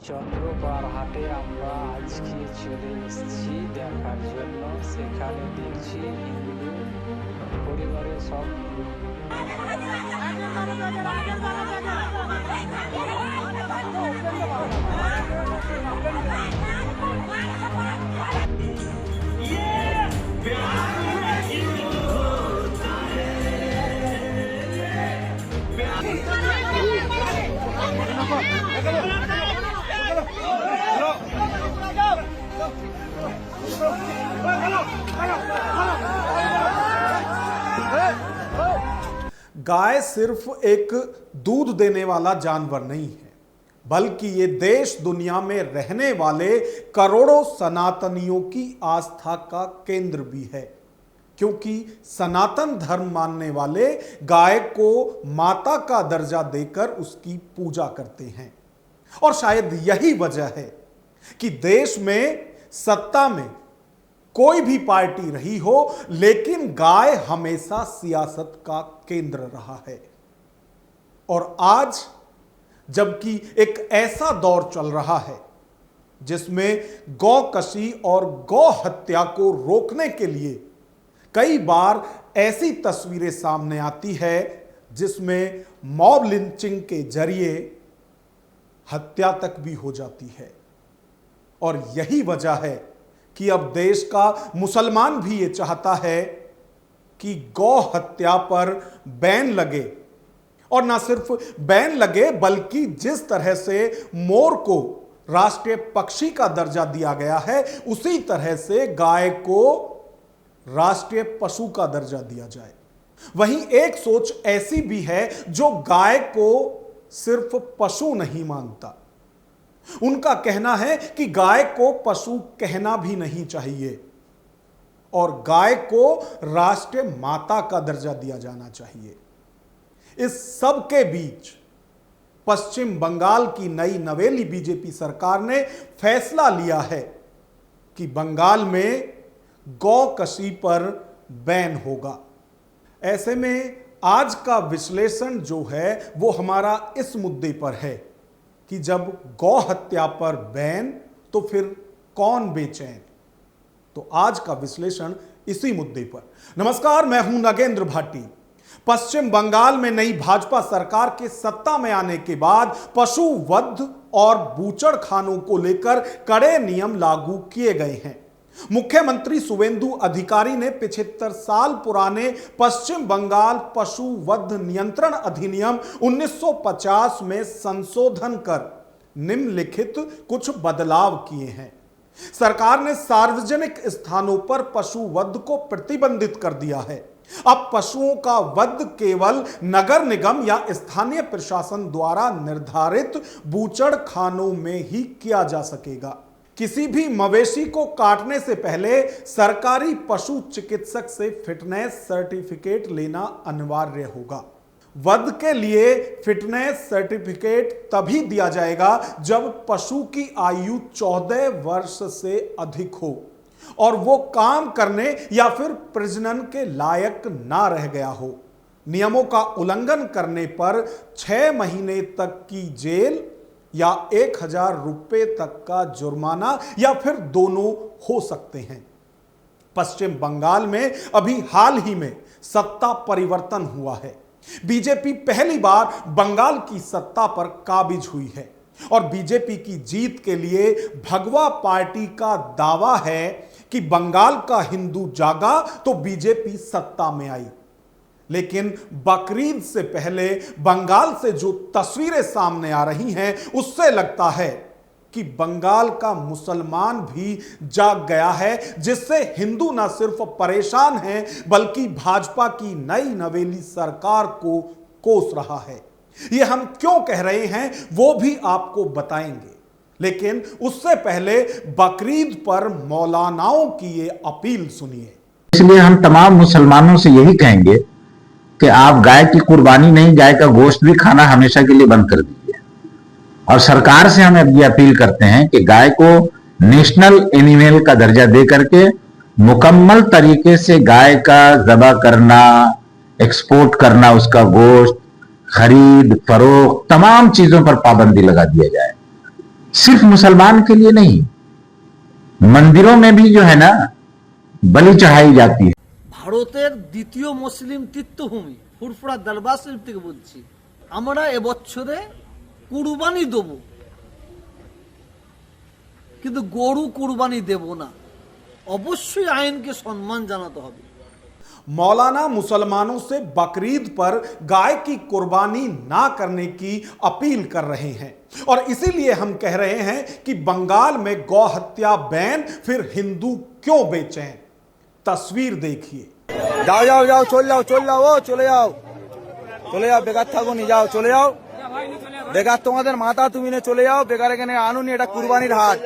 চন্দ্রপাড় হাটে আমরা আজকে চলে এসেছি দেখার জন্য। সেখানে দেখছি হিন্দু পরিবারের সব गाय सिर्फ एक दूध देने वाला जानवर नहीं है, बल्कि ये देश दुनिया में रहने वाले करोड़ों सनातनियों की आस्था का केंद्र भी है। क्योंकि सनातन धर्म मानने वाले गाय को माता का दर्जा देकर उसकी पूजा करते हैं। और शायद यही वजह है कि देश में सत्ता में कोई भी पार्टी रही हो, लेकिन गाय हमेशा सियासत का केंद्र रहा है। और आज जबकि एक ऐसा दौर चल रहा है जिसमें गौकशी और गौ हत्या को रोकने के लिए कई बार ऐसी तस्वीरें सामने आती है जिसमें मॉब लिंचिंग के जरिए हत्या तक भी हो जाती है। और यही वजह है कि अब देश का मुसलमान भी ये चाहता है कि गौ हत्या पर बैन लगे। और ना सिर्फ बैन लगे, बल्कि जिस तरह से मोर को राष्ट्रीय पक्षी का दर्जा दिया गया है, उसी तरह से गाय को राष्ट्रीय पशु का दर्जा दिया जाए। वहीं एक सोच ऐसी भी है जो गाय को सिर्फ पशु नहीं मानता। उनका कहना है कि गाय को पशु कहना भी नहीं चाहिए और गाय को राष्ट्रीय माता का दर्जा दिया जाना चाहिए। इस सब के बीच पश्चिम बंगाल की नई नवेली बीजेपी सरकार ने फैसला लिया है कि बंगाल में गौकशी पर बैन होगा। ऐसे में आज का विश्लेषण जो है वो हमारा इस मुद्दे पर है कि जब गौ हत्या पर बैन तो फिर कौन बेचैन। तो आज का विश्लेषण इसी मुद्दे पर। नमस्कार, मैं हूं नागेंद्र भाटी। पश्चिम बंगाल में नई भाजपा सरकार के सत्ता में आने के बाद पशु वध और बूचड़खानों को लेकर कड़े नियम लागू किए गए हैं। मुख्यमंत्री शुवेंदु अधिकारी ने 75 साल पुराने पश्चिम बंगाल पशु वध नियंत्रण अधिनियम 1950 में संशोधन कर निम्नलिखित कुछ बदलाव किए हैं। सरकार ने सार्वजनिक स्थानों पर पशु वध को प्रतिबंधित कर दिया है। अब पशुओं का वध केवल नगर निगम या स्थानीय प्रशासन द्वारा निर्धारित बूचड़खानों में ही किया जा सकेगा। किसी भी मवेशी को काटने से पहले सरकारी पशु चिकित्सक से फिटनेस सर्टिफिकेट लेना अनिवार्य होगा। वध के लिए फिटनेस सर्टिफिकेट तभी दिया जाएगा जब पशु की आयु 14 वर्ष से अधिक हो और वो काम करने या फिर प्रजनन के लायक ना रह गया हो। नियमों का उल्लंघन करने पर 6 महीने तक की जेल या 1000 रुपए तक का जुर्माना या फिर दोनों हो सकते हैं। पश्चिम बंगाल में अभी हाल ही में सत्ता परिवर्तन हुआ है। बीजेपी पहली बार बंगाल की सत्ता पर काबिज हुई है और बीजेपी की जीत के लिए भगवा पार्टी का दावा है कि बंगाल का हिंदू जागा तो बीजेपी सत्ता में आई। लेकिन बकरीद से पहले बंगाल से जो तस्वीरें सामने आ रही हैं, उससे लगता है कि बंगाल का मुसलमान भी जाग गया है, जिससे हिंदू न सिर्फ परेशान हैं बल्कि भाजपा की नई नवेली सरकार को कोस रहा है। ये हम क्यों कह रहे हैं वो भी आपको बताएंगे, लेकिन उससे पहले बकरीद पर मौलानाओं की ये अपील सुनिए। इसलिए हम तमाम मुसलमानों से यही कहेंगे कि आप गाय की कुर्बानी नहीं, गाय का गोश्त भी खाना हमेशा के लिए बंद कर दीजिए। और सरकार से हम ये अपील करते हैं कि गाय को नेशनल एनिमल का दर्जा दे करके मुकम्मल तरीके से गाय का ज़बह करना, एक्सपोर्ट करना, उसका गोश्त, खरीद फरोख्त, तमाम चीजों पर पाबंदी लगा दिया जाए। सिर्फ मुसलमान के लिए नहीं, मंदिरों में भी जो है ना बलि चढ़ाई जाती है। ভারতের দ্বিতীয় মুসলিম তীর্থভূমি ফুরফুরা দরবার শরীফ থেকে বলছি, আমরা এবছরে কুরবানি দেব, কিন্তু গরু কুরবানি দেব না। অবশ্যই আইনকে সম্মান জানাতে হবে। मौलाना मुसलमानों से बकरीद पर गाय की कुर्बानी ना करने की अपील कर रहे हैं और इसीलिए हम कह रहे हैं कि बंगाल में गौ हत्या बैन, फिर हिंदू क्यों बेचैन। तस्वीर देखिए। যাও যাও যাও চলে যাও চলে যাও ও চলে যাও চলে যাও, বেকার থাকো নি, যাও চলে যাও, বেকার তোমাদের মাথা তুমি নিয়ে চলে যাও, বেকার এখানে আনুনি। এটা কুরবানির হাট,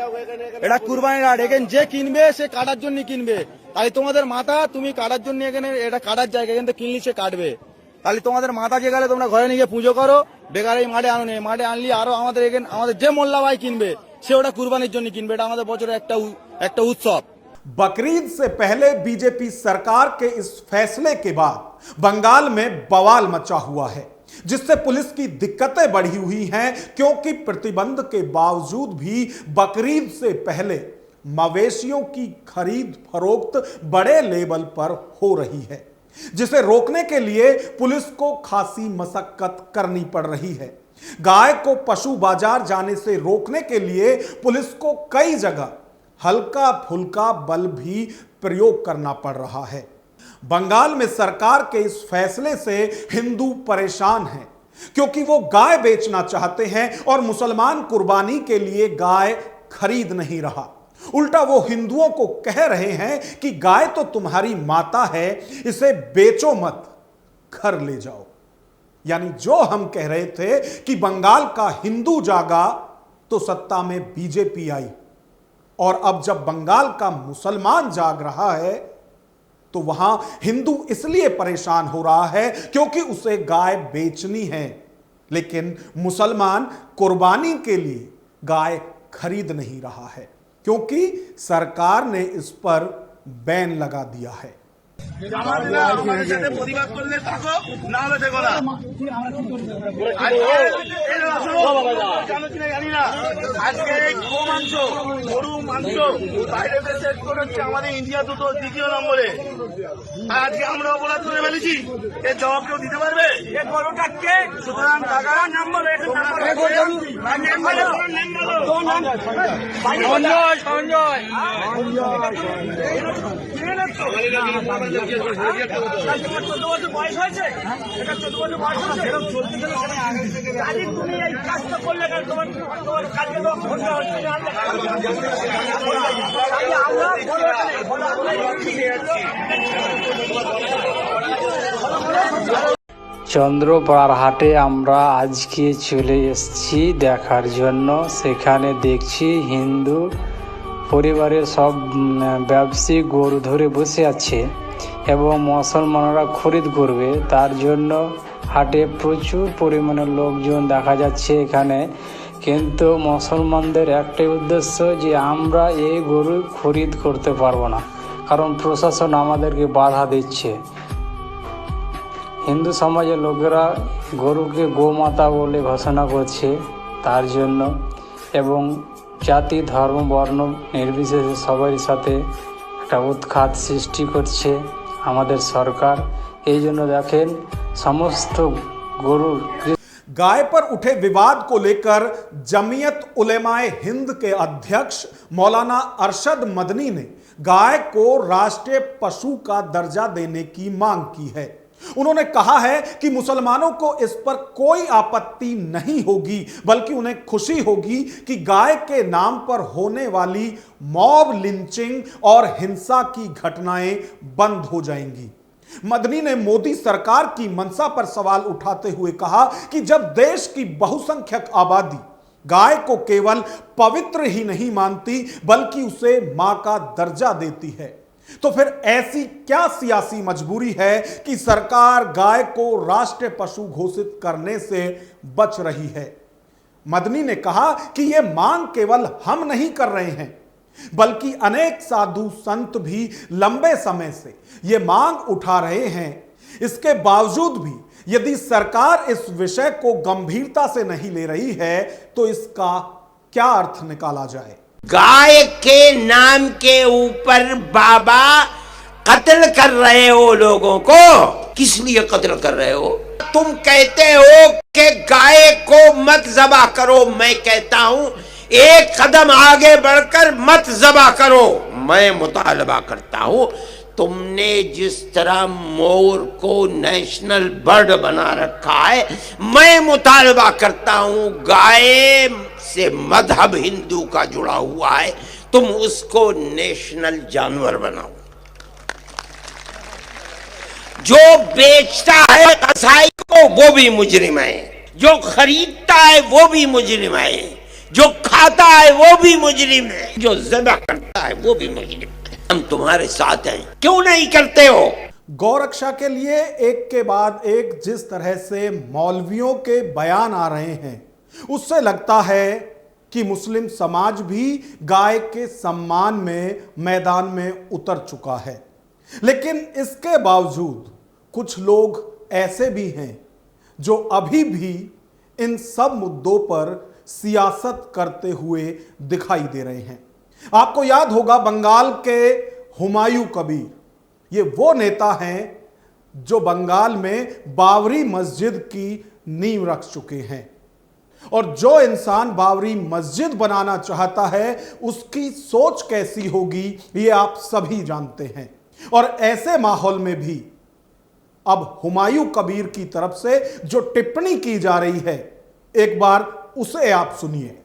এটা কুরবানির হাট, এখানে যে কিনবে সে কাটার জন্য কিনবে। তাই তোমাদের মাথা তুমি কাটার জন্য এখানে, এটা কাটার জায়গা, এখান থেকে কিনলি সে কাটবে। তাহলে তোমাদের মাথা যে গেলে তোমরা ঘরে নিয়ে গিয়ে পুজো করো, বেকার এই মাঠে আনুনি। মাঠে আনলি আরো আমাদের এখানে আমাদের যে মোল্লা ভাই কিনবে সে ওটা কুরবানির জন্য কিনবে। এটা আমাদের বছরের একটা উৎসব। बकरीद से पहले बीजेपी सरकार के इस फैसले के बाद बंगाल में बवाल मचा हुआ है, जिससे पुलिस की दिक्कतें बढ़ी हुई हैं, क्योंकि प्रतिबंध के बावजूद भी बकरीद से पहले मवेशियों की खरीद फरोख्त बड़े लेवल पर हो रही है, जिसे रोकने के लिए पुलिस को खासी मशक्कत करनी पड़ रही है। गाय को पशु बाजार जाने से रोकने के लिए पुलिस को कई जगह हल्का फुल्का बल भी प्रयोग करना पड़ रहा है। बंगाल में सरकार के इस फैसले से हिंदू परेशान हैं, क्योंकि वो गाय बेचना चाहते हैं और मुसलमान कुर्बानी के लिए गाय खरीद नहीं रहा। उल्टा वो हिंदुओं को कह रहे हैं कि गाय तो तुम्हारी माता है, इसे बेचो मत, घर ले जाओ। यानी जो हम कह रहे थे कि बंगाल का हिंदू जागा तो सत्ता में बीजेपी आई, और अब जब बंगाल का मुसलमान जाग रहा है तो वहां हिंदू इसलिए परेशान हो रहा है क्योंकि उसे गाय बेचनी है, लेकिन मुसलमान कुर्बानी के लिए गाय खरीद नहीं रहा है, क्योंकि सरकार ने इस पर बैन लगा दिया है। আমাদের সাথে প্রতিবাদ করলে থাকো, না হলে দেখো না। জানি না আজকে গো মাংস, গরু মাংস বাইরে দেশে হচ্ছে আমাদের ইন্ডিয়া তো দ্বিতীয় নম্বরে। আর আজকে আমরা অপরাধ করে ফেলেছি, এর জবাব কেউ দিতে পারবে? সুতরাং টাকা নাম্বার বয়স হয়েছে, এটা 14 বছর বয়স হয়েছে, তুমি এই কাজটা করলে তোমার কাজকে চন্দ্রপাড়ার হাটে আমরা আজকে চলে এসেছি দেখার জন্য। সেখানে দেখছি হিন্দু পরিবারের সব ব্যবসায়ী গরু ধরে বসে আছে এবং মুসলমানরা খরিদ করবে, তার জন্য হাটে প্রচুর পরিমাণে লোকজন দেখা যাচ্ছে এখানে। কিন্তু মুসলমানদের একটাই উদ্দেশ্য যে আমরা এই গরু খরিদ করতে পারবো না, কারণ প্রশাসন আমাদেরকে বাধা দিচ্ছে। হিন্দু সমাজের লোকেরা গরুকে গোমাতা বলে ঘোষণা করছে তার জন্য, এবং জাতি ধর্ম বর্ণ নির্বিশেষে সবারই সাথে একটা উৎখাত সৃষ্টি করছে আমাদের সরকার। এই জন্য দেখেন সমস্ত গরুর। गाय पर उठे विवाद को लेकर जमीयत उलेमाए हिंद के अध्यक्ष मौलाना अरशद मदनी ने गाय को राष्ट्रीय पशु का दर्जा देने की मांग की है। उन्होंने कहा है कि मुसलमानों को इस पर कोई आपत्ति नहीं होगी, बल्कि उन्हें खुशी होगी कि गाय के नाम पर होने वाली मॉब लिंचिंग और हिंसा की घटनाएं बंद हो जाएंगी। मदनी ने मोदी सरकार की मंशा पर सवाल उठाते हुए कहा कि जब देश की बहुसंख्यक आबादी गाय को केवल पवित्र ही नहीं मानती बल्कि उसे मां का दर्जा देती है, तो फिर ऐसी क्या सियासी मजबूरी है कि सरकार गाय को राष्ट्रीय पशु घोषित करने से बच रही है। मदनी ने कहा कि यह मांग केवल हम नहीं कर रहे हैं, बल्कि अनेक साधु संत भी लंबे समय से ये मांग उठा रहे हैं। इसके बावजूद भी यदि सरकार इस विषय को गंभीरता से नहीं ले रही है तो इसका क्या अर्थ निकाला जाए। गाय के नाम के ऊपर बाबा कत्ल कर रहे हो लोगों को, किस लिए कत्ल कर रहे हो? तुम कहते हो कि गाय को मत ज़बा करो, मैं कहता हूं एक कदम आगे बढ़कर मत ज़बा करो। मैं मुतालबा करता हूं, तुमने जिस तरह मोर को नेशनल बर्ड बना रखा है, मैं मुतालबा करता हूं गाय से मजहब हिंदू का जुड़ा हुआ है, तुम उसको नेशनल जानवर बनाओ। जो बेचता है कसाई को वो भी मुजरिम है, जो खरीदता है वो भी मुजरिम है, जो खाता है वो भी मुजरिम है, जो ज़िबा करता है वो भी मुजरिम है। हम तुम्हारे साथ हैं, क्यों नहीं करते हो? गौरक्षा के लिए एक के बाद एक जिस तरह से मौलवियों के बयान आ रहे हैं, उससे लगता है कि मुस्लिम समाज भी गाय के सम्मान में मैदान में उतर चुका है। लेकिन इसके बावजूद कुछ लोग ऐसे भी हैं जो अभी भी इन सब मुद्दों पर सियासत करते हुए दिखाई दे रहे हैं। आपको याद होगा बंगाल के हुमायूं कबीर, ये वो नेता हैं जो बंगाल में बाबरी मस्जिद की नींव रख चुके हैं। और जो इंसान बाबरी मस्जिद बनाना चाहता है उसकी सोच कैसी होगी ये आप सभी जानते हैं। और ऐसे माहौल में भी अब हुमायूं कबीर की तरफ से जो टिप्पणी की जा रही है, एक बार उसे आप सुनिए।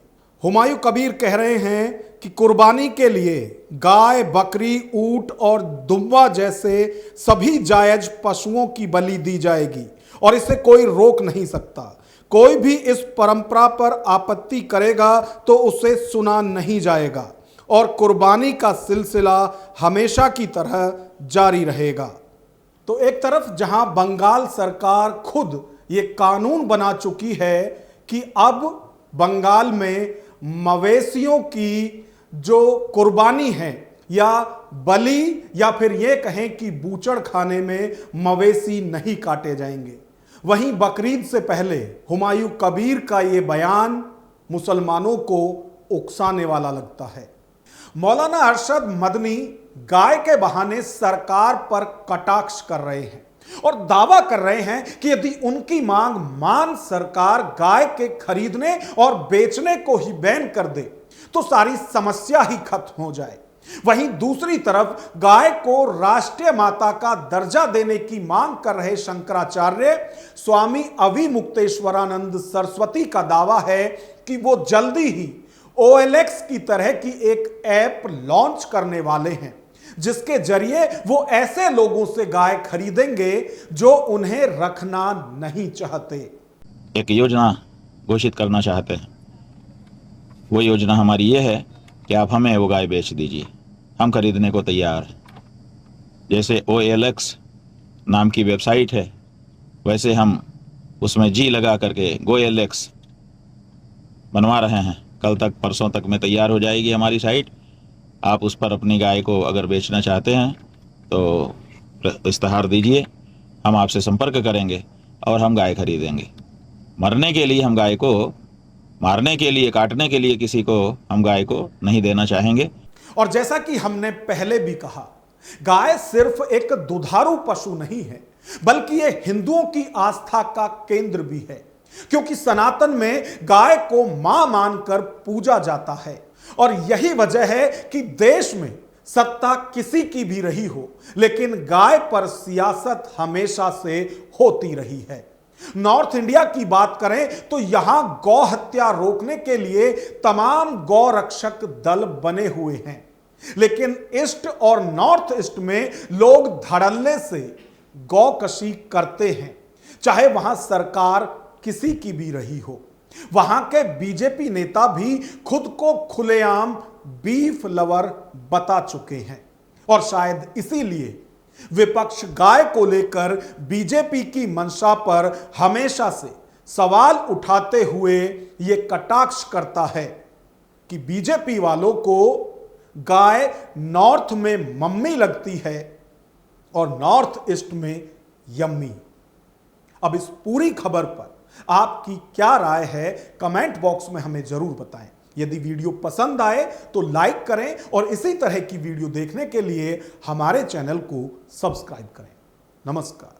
हुमायूं कबीर कह रहे हैं कि कुर्बानी के लिए गाय, बकरी, ऊंट और दुम्बा जैसे सभी जायज पशुओं की बलि दी जाएगी और इसे कोई रोक नहीं सकता। कोई भी इस परंपरा पर आपत्ति करेगा तो उसे सुना नहीं जाएगा और कुर्बानी का सिलसिला हमेशा की तरह जारी रहेगा। तो एक तरफ जहां बंगाल सरकार खुद ये कानून बना चुकी है कि अब बंगाल में मवेशियों की जो कुर्बानी है या बलि या फिर ये कहें कि बूचड़ खाने में मवेशी नहीं काटे जाएंगे, वहीं बकरीद से पहले हुमायूं कबीर का ये बयान मुसलमानों को उकसाने वाला लगता है। मौलाना अरशद मदनी गाय के बहाने सरकार पर कटाक्ष कर रहे हैं और दावा कर रहे हैं कि यदि उनकी मांग मान सरकार गाय के खरीदने और बेचने को ही बैन कर दे तो सारी समस्या ही खत्म हो जाए। वहीं दूसरी तरफ गाय को राष्ट्रीय माता का दर्जा देने की मांग कर रहे शंकराचार्य स्वामी अविमुक्तेश्वरानंद सरस्वती का दावा है कि वो जल्दी ही OLX की तरह की एक ऐप लॉन्च करने वाले हैं जिसके जरिए वो ऐसे लोगों से गाय खरीदेंगे जो उन्हें रखना नहीं चाहते। एक योजना घोषित करना चाहते हैं। वो योजना हमारी ये है कि आप हमें वो गाय बेच दीजिए, हम खरीदने को तैयार हैं। जैसे OLX नाम की वेबसाइट है वैसे हम उसमें जी लगा करके GoLX बनवा रहे हैं। कल तक परसों तक में तैयार हो जाएगी हमारी साइट। आप उस पर अपनी गाय को अगर बेचना चाहते हैं तो इस्तेहार दीजिए, हम आपसे संपर्क करेंगे और हम गाय खरीदेंगे। मरने के लिए हम गाय को, मारने के लिए, काटने के लिए किसी को हम गाय को नहीं देना चाहेंगे। और जैसा कि हमने पहले भी कहा, गाय सिर्फ एक दुधारू पशु नहीं है बल्कि ये हिंदुओं की आस्था का केंद्र भी है, क्योंकि सनातन में गाय को मां मानकर पूजा जाता है। और यही वजह है कि देश में सत्ता किसी की भी रही हो लेकिन गाय पर सियासत हमेशा से होती रही है। नॉर्थ इंडिया की बात करें तो यहां गौ हत्या रोकने के लिए तमाम गौ रक्षक दल बने हुए हैं, लेकिन ईस्ट और नॉर्थ ईस्ट में लोग धड़ल्ले से गौकशी करते हैं, चाहे वहां सरकार किसी की भी रही हो। वहां के बीजेपी नेता भी खुद को खुलेआम बीफ लवर बता चुके हैं और शायद इसीलिए विपक्ष गाय को लेकर बीजेपी की मंशा पर हमेशा से सवाल उठाते हुए यह कटाक्ष करता है कि बीजेपी वालों को गाय नॉर्थ में मम्मी लगती है और नॉर्थ ईस्ट में यम्मी। अब इस पूरी खबर पर आपकी क्या राय है, कमेंट बॉक्स में हमें जरूर बताएं। यदि वीडियो पसंद आए तो लाइक करें और इसी तरह की वीडियो देखने के लिए हमारे चैनल को सब्सक्राइब करें। नमस्कार।